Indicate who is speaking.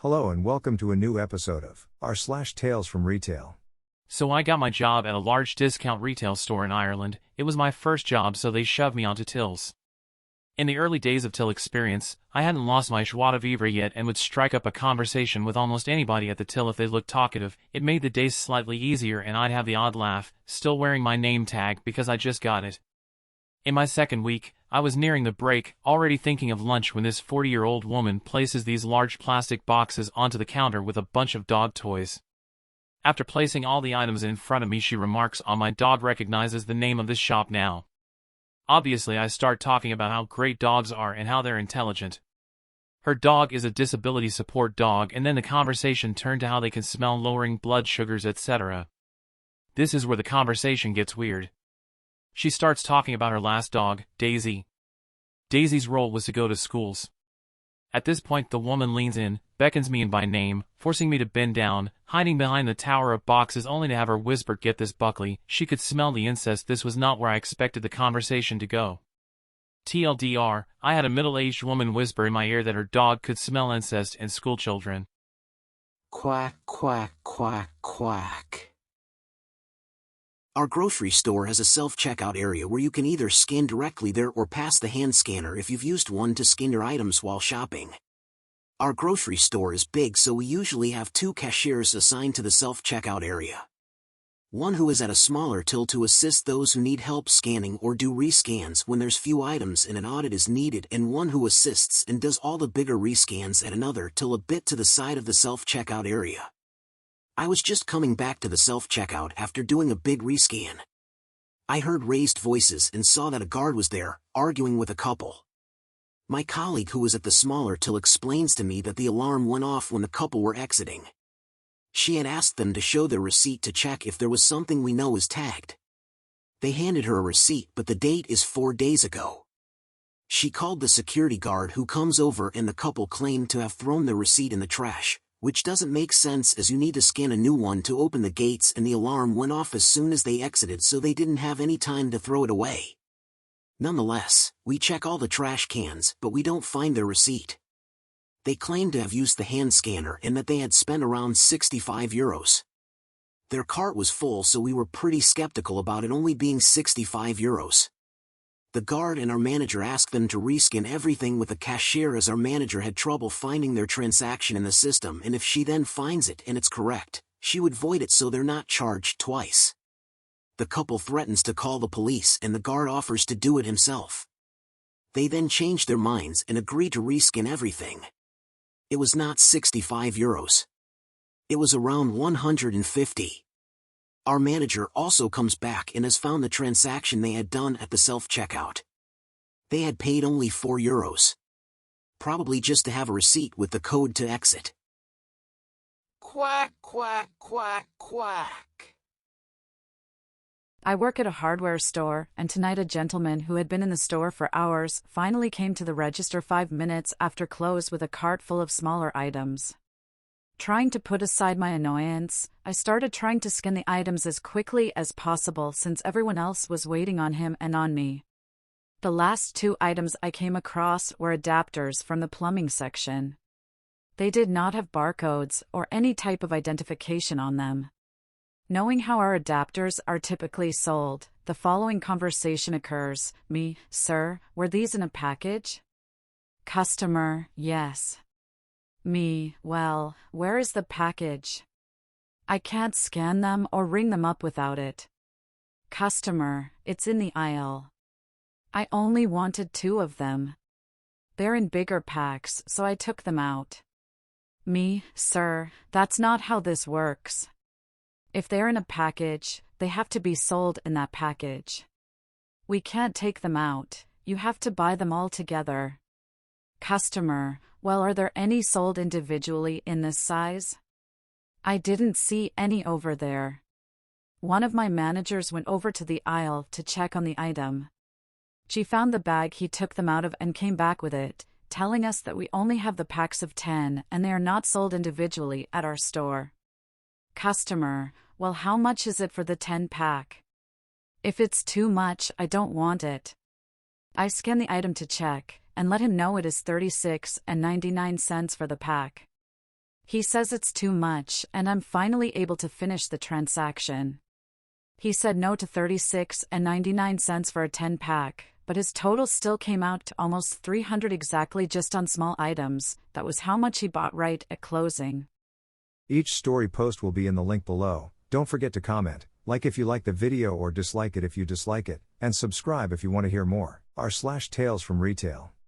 Speaker 1: Hello and welcome to a new episode of Tales from Retail.
Speaker 2: So I got my job at a large discount retail store in Ireland. It was my first job, so they shoved me onto tills. In the early days of till experience, I hadn't lost my joie de vivre yet and would strike up a conversation with almost anybody at the till if they looked talkative. It made the days slightly easier and I'd have the odd laugh, still wearing my name tag because I just got it. In my second week, I was nearing the break, already thinking of lunch when this 40-year-old woman places these large plastic boxes onto the counter with a bunch of dog toys. After placing all the items in front of me, she remarks, "Oh, my dog recognizes the name of this shop now." Obviously, I start talking about how great dogs are and how they're intelligent. Her dog is a disability support dog, and then the conversation turned to how they can smell lowering blood sugars, etc. This is where the conversation gets weird. She starts talking about her last dog, Daisy. Daisy's role was to go to schools. At this point, the woman leans in, beckons me in by name, forcing me to bend down, hiding behind the tower of boxes only to have her whisper, "Get this, Buckley." She could smell the incest. This was not where I expected the conversation to go. TLDR, I had a middle-aged woman whisper in my ear that her dog could smell incest and schoolchildren.
Speaker 3: Quack, quack, quack, quack. Our grocery store has a self-checkout area where you can either scan directly there or pass the hand scanner if you've used one to scan your items while shopping. Our grocery store is big, so we usually have two cashiers assigned to the self-checkout area. One who is at a smaller till to assist those who need help scanning or do rescans when there's few items and an audit is needed, and one who assists and does all the bigger rescans at another till a bit to the side of the self-checkout area. I was just coming back to the self-checkout after doing a big rescan. I heard raised voices and saw that a guard was there, arguing with a couple. My colleague who was at the smaller till explains to me that the alarm went off when the couple were exiting. She had asked them to show their receipt to check if there was something we know is tagged. They handed her a receipt, but the date is 4 days ago. She called the security guard, who comes over, and the couple claimed to have thrown their receipt in the trash, which doesn't make sense as you need to scan a new one to open the gates, and the alarm went off as soon as they exited, so they didn't have any time to throw it away. Nonetheless, we check all the trash cans, but we don't find their receipt. They claimed to have used the hand scanner and that they had spent around €65. Their cart was full, so we were pretty skeptical about it only being €65. The guard and our manager asked them to rescan everything with the cashier, as our manager had trouble finding their transaction in the system, and if she then finds it and it's correct, she would void it so they're not charged twice. The couple threatens to call the police and the guard offers to do it himself. They then changed their minds and agreed to rescan everything. It was not €65. It was around 150. Our manager also comes back and has found the transaction they had done at the self-checkout. They had paid only €4. Probably just to have a receipt with the code to exit.
Speaker 4: Quack, quack, quack, quack.
Speaker 5: I work at a hardware store, and tonight a gentleman who had been in the store for hours finally came to the register 5 minutes after close with a cart full of smaller items. Trying to put aside my annoyance, I started trying to scan the items as quickly as possible since everyone else was waiting on him and on me. The last 2 items I came across were adapters from the plumbing section. They did not have barcodes or any type of identification on them. Knowing how our adapters are typically sold, the following conversation occurs. Me, "Sir, were these in a package?" Customer, "Yes." Me, "Well, where is the package? I can't scan them or ring them up without it." Customer, "It's in the aisle." I only wanted 2 of them. They're in bigger packs, so I took them out. Me, "Sir, that's not how this works. If they're in a package, they have to be sold in that package. We can't take them out, you have to buy them all together." Customer, "Well, are there any sold individually in this size?" I didn't see any over there. One of my managers went over to the aisle to check on the item. She found the bag he took them out of and came back with it, telling us that we only have the packs of 10 and they are not sold individually at our store. Customer, "Well, how much is it for the 10 pack? If it's too much, I don't want it." I scan the item to check, and let him know it is 36.99 for the pack. He says it's too much, and I'm finally able to finish the transaction. He said no to 36.99 for a 10-pack, but his total still came out to almost $300 exactly just on small items. That was how much he bought right at closing.
Speaker 1: Each story post will be in the link below. Don't forget to comment, like if you like the video or dislike it if you dislike it, and subscribe if you want to hear more. r/Tales from Retail.